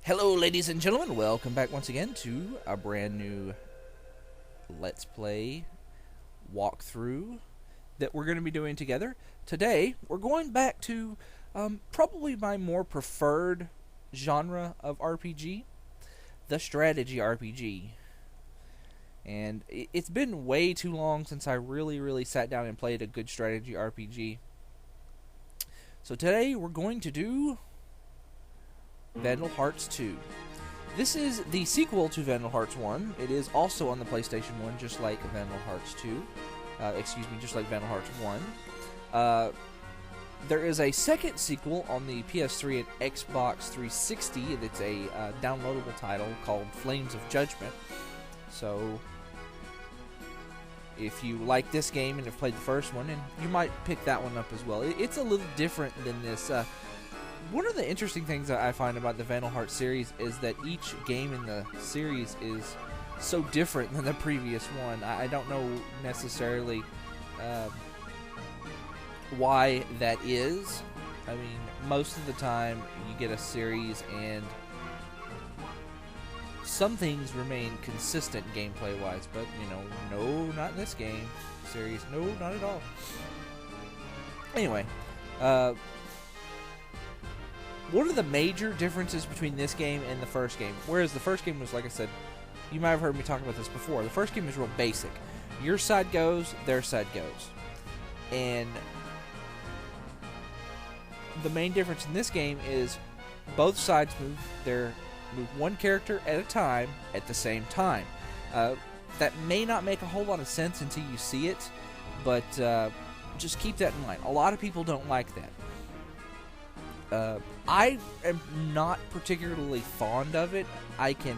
Hello, ladies and gentlemen. Welcome back once again to a brand new Let's Play walkthrough that we're going to be doing together. Today, we're going back to probably my more preferred genre of RPG, the strategy RPG. And it's been way too long since I really sat down and played a good strategy RPG. So today, we're going to do Vandal Hearts 2. This is the sequel to Vandal Hearts 1. It is also on the PlayStation 1, just like Vandal Hearts 2. Just like Vandal Hearts 1. There is a second sequel on the PS3 and Xbox 360. It's a downloadable title called Flames of Judgment. So, if you like this game and have played the first one, and you might pick that one up as well. It's a little different than this. One of the interesting things that I find about the Vandal Hearts series is that each game in the series is so different than the previous one. I don't know necessarily why that is. I mean, most of the time you get a series and some things remain consistent gameplay-wise, but, no, not in this game series. No, not at all. Anyway, one of the major differences between this game and the first game, whereas the first game was, like I said, you might have heard me talk about this before, the first game is real basic. Your side goes, their side goes. And the main difference in this game is both sides move one character at a time at the same time. That may not make a whole lot of sense until you see it, but just keep that in mind. A lot of people don't like that. I am not particularly fond of it. I can,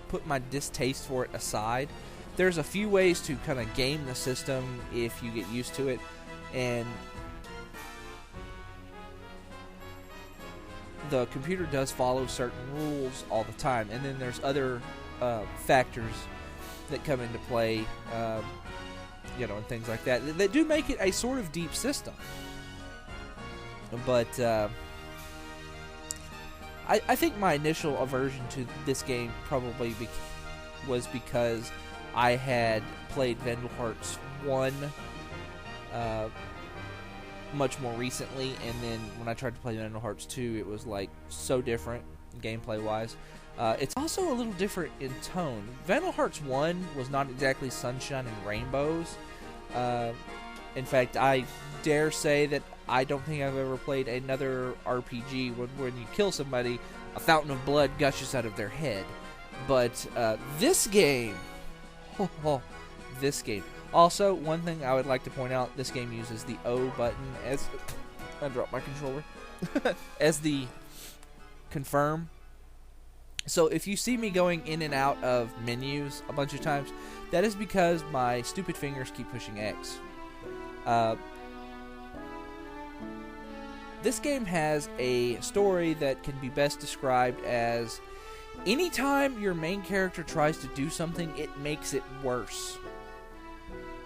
put my distaste for it aside. There's a few ways to kind of game the system if you get used to it, and the computer does follow certain rules all the time, and then there's other factors that come into play, and things like that do make it a sort of deep system. But I think my initial aversion to this game probably was because I had played Vandal Hearts 1 much more recently, and then when I tried to play Vandal Hearts 2, it was like so different gameplay-wise. It's also a little different in tone. Vandal Hearts 1 was not exactly sunshine and rainbows. In fact, I dare say that I don't think I've ever played another RPG when you kill somebody, a fountain of blood gushes out of their head. But this game, this game. Also, one thing I would like to point out, this game uses the O button as... I dropped my controller. as the confirm. So if you see me going in and out of menus a bunch of times, that is because my stupid fingers keep pushing X. This game has a story that can be best described as anytime your main character tries to do something, it makes it worse.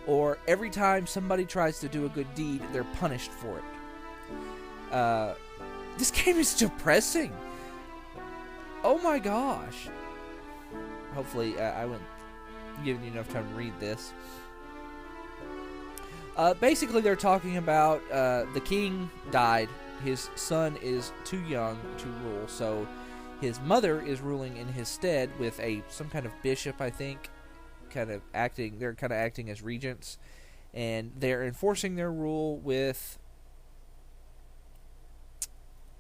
Or every time somebody tries to do a good deed, they're punished for it. This game is depressing. Oh my gosh. Hopefully, I wouldn't give you enough time to read this. Basically, they're talking about the king died. His son is too young to rule, so his mother is ruling in his stead with some kind of bishop, I think, they're kind of acting as regents, and they're enforcing their rule with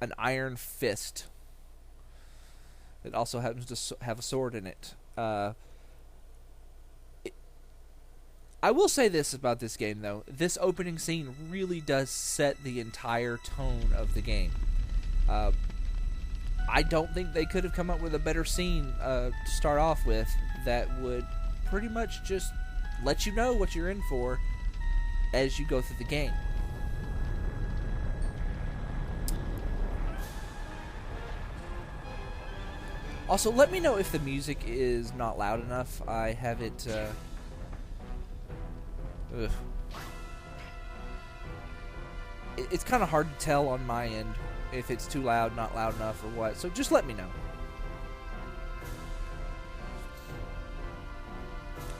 an iron fist. It also happens to have a sword in it. I will say this about this game, though. This opening scene really does set the entire tone of the game. I don't think they could have come up with a better scene to start off with that would pretty much just let you know what you're in for as you go through the game. Also, let me know if the music is not loud enough. I have it... it's kind of hard to tell on my end if it's too loud, not loud enough, or what. So just let me know.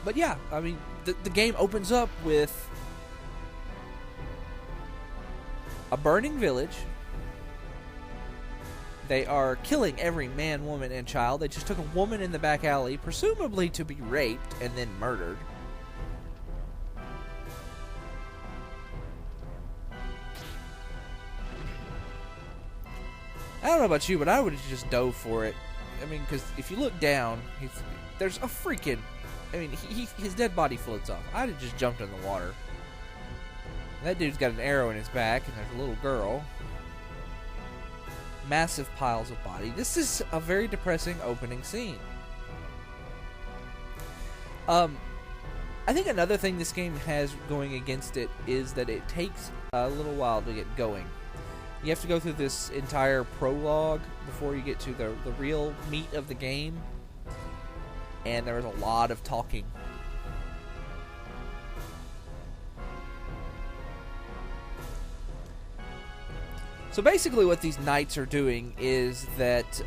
But yeah, I mean, the game opens up with a burning village. They are killing every man, woman, and child. They just took a woman in the back alley, presumably to be raped and then murdered. I don't know about you, but I would have just dove for it. I mean, because if you look down, there's a freaking... I mean, his dead body floats off. I'd have just jumped in the water. That dude's got an arrow in his back, and there's a little girl. Massive piles of body. This is a very depressing opening scene. I think another thing this game has going against it is that it takes a little while to get going. You have to go through this entire prologue before you get to the real meat of the game. And there was a lot of talking. So basically what these knights are doing is that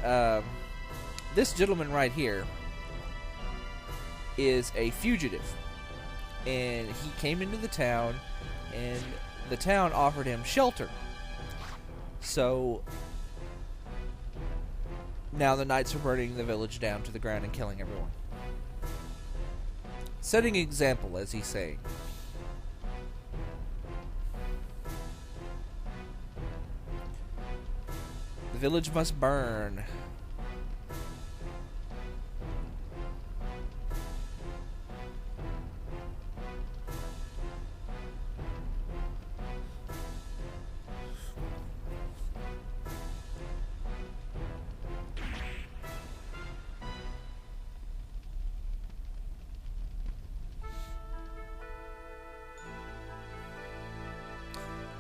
this gentleman right here is a fugitive. And he came into the town, and the town offered him shelter. So now the knights are burning the village down to the ground and killing everyone. Setting an example, as he's saying. The village must burn.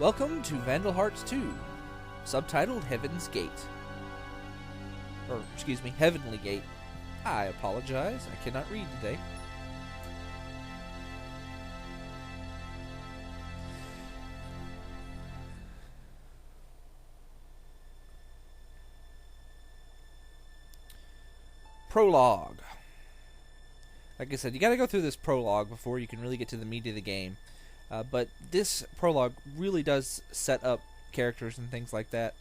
Welcome to Vandal Hearts 2, subtitled Heaven's Gate. Or, excuse me, Heavenly Gate. I apologize, I cannot read today. Prologue. Like I said, you gotta go through this prologue before you can really get to the meat of the game. But this prologue really does set up characters and things like that.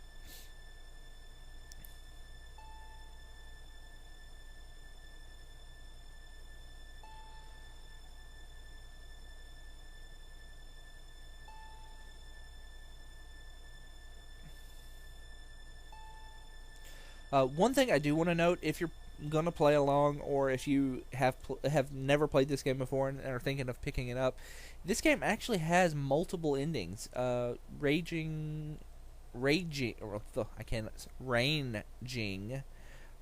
One thing I do want to note, if you're going to play along, or if you have never played this game before and are thinking of picking it up, this game actually has multiple endings. Ranging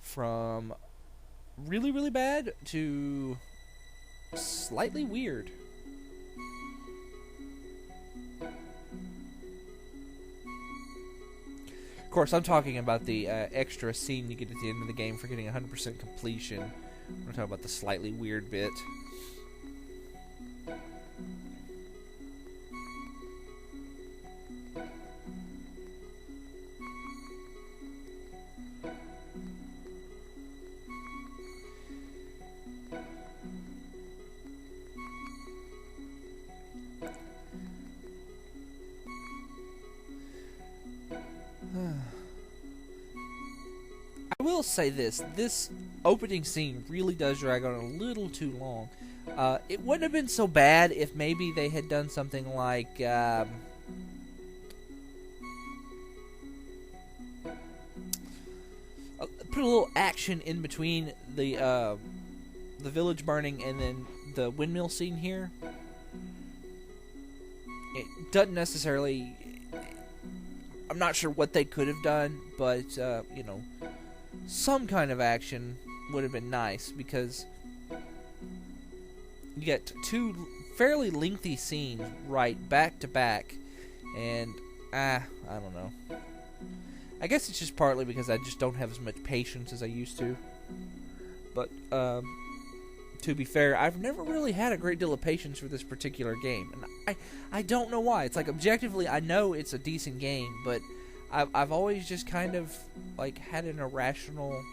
from really, really bad to slightly weird. Of course, I'm talking about the extra scene you get at the end of the game for getting 100% completion. I'm talking about the slightly weird bit. I will say this opening scene really does drag on a little too long. It wouldn't have been so bad if maybe they had done something like put a little action in between the village burning and then the windmill scene here. It doesn't necessarily... I'm not sure what they could have done, but, you know, some kind of action would have been nice, because you get two fairly lengthy scenes right back to back, and, I don't know. I guess it's just partly because I just don't have as much patience as I used to. But, to be fair, I've never really had a great deal of patience for this particular game. And I don't know why. It's like, objectively, I know it's a decent game, but I've always just kind of like had an irrational.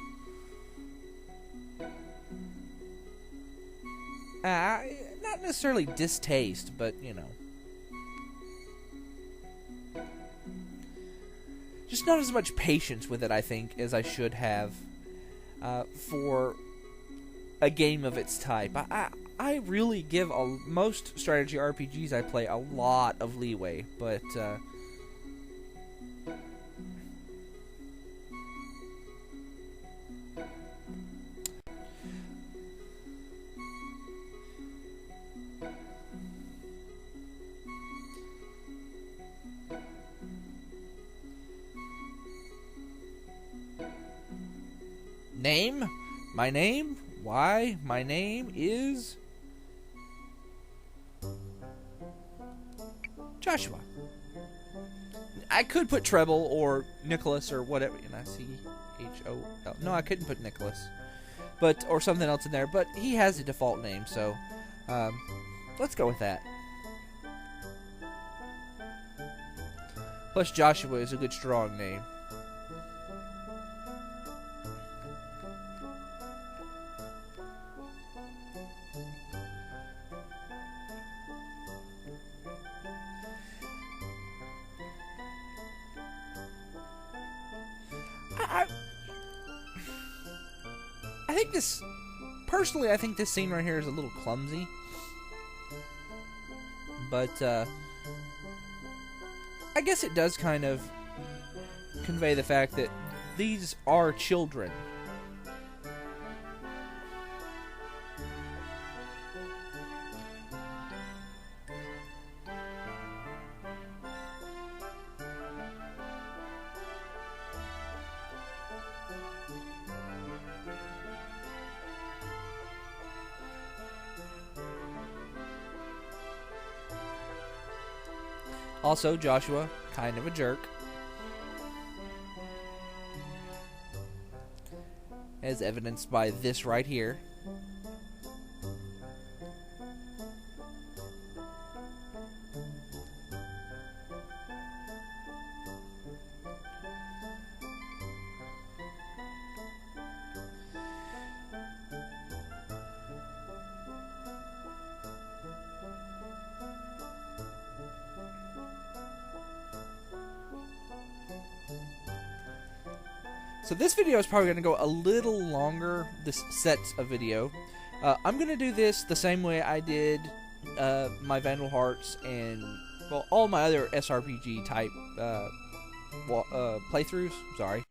Not necessarily distaste, but you know, just not as much patience with it, I think, as I should have for a game of its type. I really give most strategy RPGs I play a lot of leeway, but name? My name? Why? My name is Joshua. I could put Treble or Nicholas or whatever. N-I-C-H-O-L. No, I couldn't put Nicholas, but or something else in there. But he has a default name, so let's go with that. Plus, Joshua is a good strong name. I think this, personally, I think this scene right here is a little clumsy. But, I guess it does kind of convey the fact that these are children. Also, Joshua, kind of a jerk. As evidenced by this right here. So this video is probably going to go a little longer, this sets of video. I'm going to do this the same way I did my Vandal Hearts and, well, all my other SRPG type playthroughs. Sorry.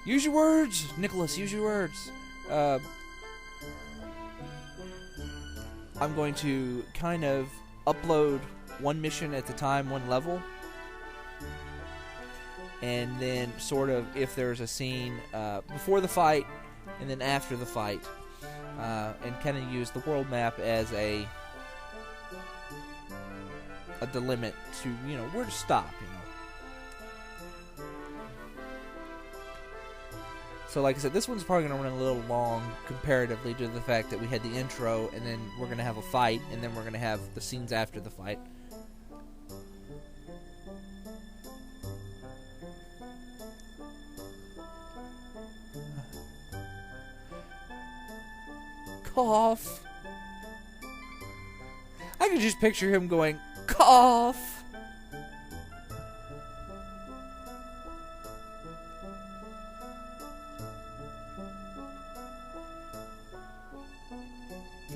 Use your words, Nicholas, use your words. I'm going to kind of upload one mission at a time, one level. And then sort of if there's a scene before the fight and then after the fight, and kind of use the world map as a delimit to, you know, where to stop, you know. So like I said, this one's probably going to run a little long comparatively to the fact that we had the intro and then we're going to have a fight and then we're going to have the scenes after the fight. Cough. I can just picture him going, cough.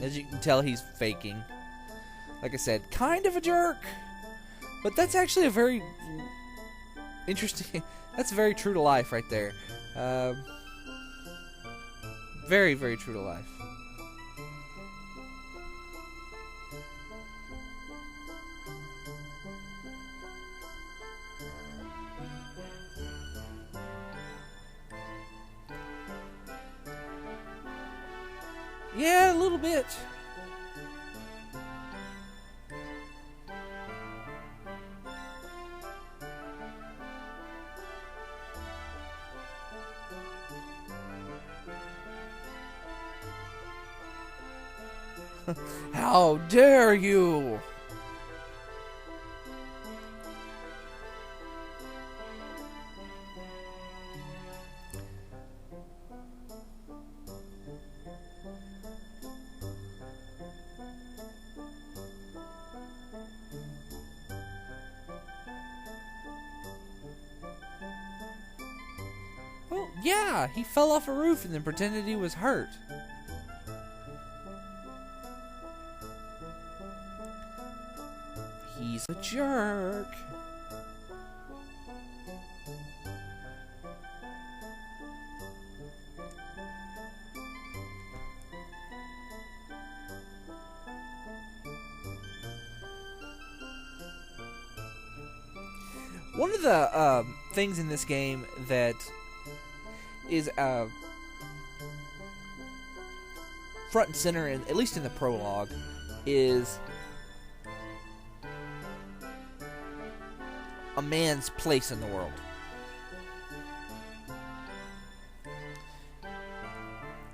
As you can tell, he's faking. Like I said, kind of a jerk. But that's actually a very interesting... That's very true to life right there. Very, very true to life. Yeah, a little bit. How dare you! Yeah, he fell off a roof and then pretended he was hurt. He's a jerk. One of the things in this game that is front and center, at least in the prologue, is a man's place in the world.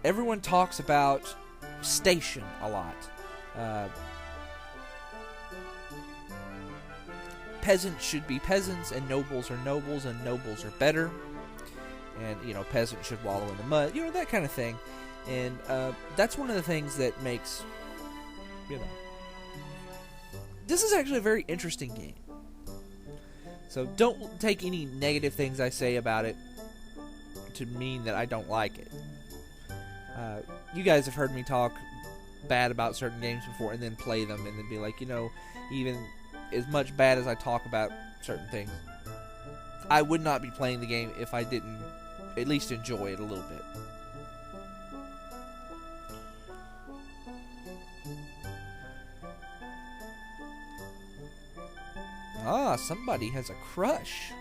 Everyone talks about station a lot. Peasants should be peasants, and nobles are nobles, and nobles are better. And, peasants should wallow in the mud. That kind of thing. And that's one of the things that makes, This is actually a very interesting game. So don't take any negative things I say about it to mean that I don't like it. You guys have heard me talk bad about certain games before and then play them and then be like, even as much bad as I talk about certain things, I would not be playing the game if I didn't at least enjoy it a little bit. Ah, somebody has a crush.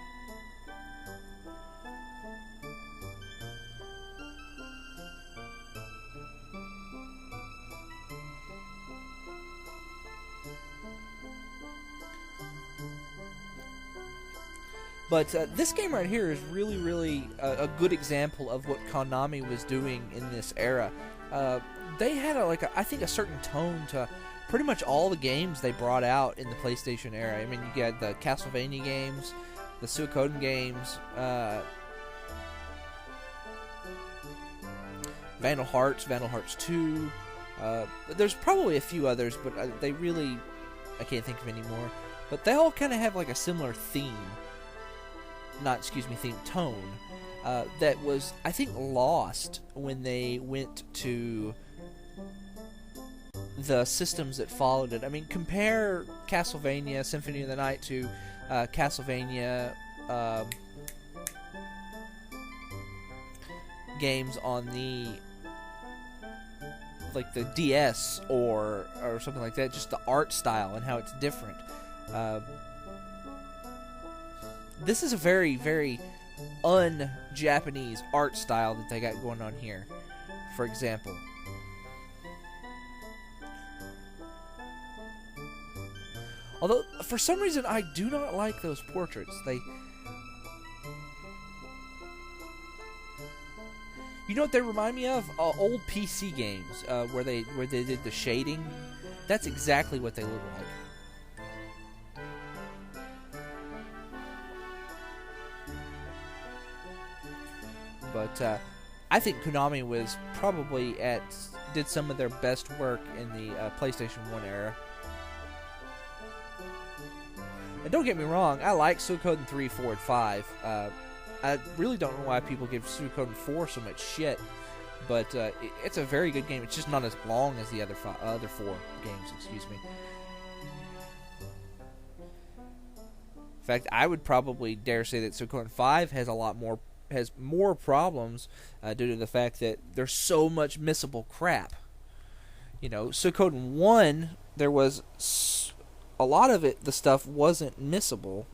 But this game right here is really, really a good example of what Konami was doing in this era. They had, I think, a certain tone to pretty much all the games they brought out in the PlayStation era. I mean, you got the Castlevania games, the Suikoden games, Vandal Hearts, Vandal Hearts 2. There's probably a few others, but I can't think of any more. But they all kind of have like a similar theme. Theme tone. That was, I think, lost when they went to the systems that followed it. I mean, compare Castlevania Symphony of the Night to Castlevania games on the DS or something like that. Just the art style and how it's different. This is a very, very un-Japanese art style that they got going on here, for example. Although, for some reason, I do not like those portraits. You know what they remind me of? Old PC games, where they did the shading. That's exactly what they look like. But I think Konami was probably did some of their best work in the PlayStation 1 era. And don't get me wrong, I like Suikoden 3, 4, and 5. I really don't know why people give Suikoden 4 so much shit, but it's a very good game. It's just not as long as the other 4 games, excuse me. In fact, I would probably dare say that Suikoden 5 has more problems due to the fact that there's so much missable crap. Suikoden 1, there was a lot of it, the stuff wasn't missable,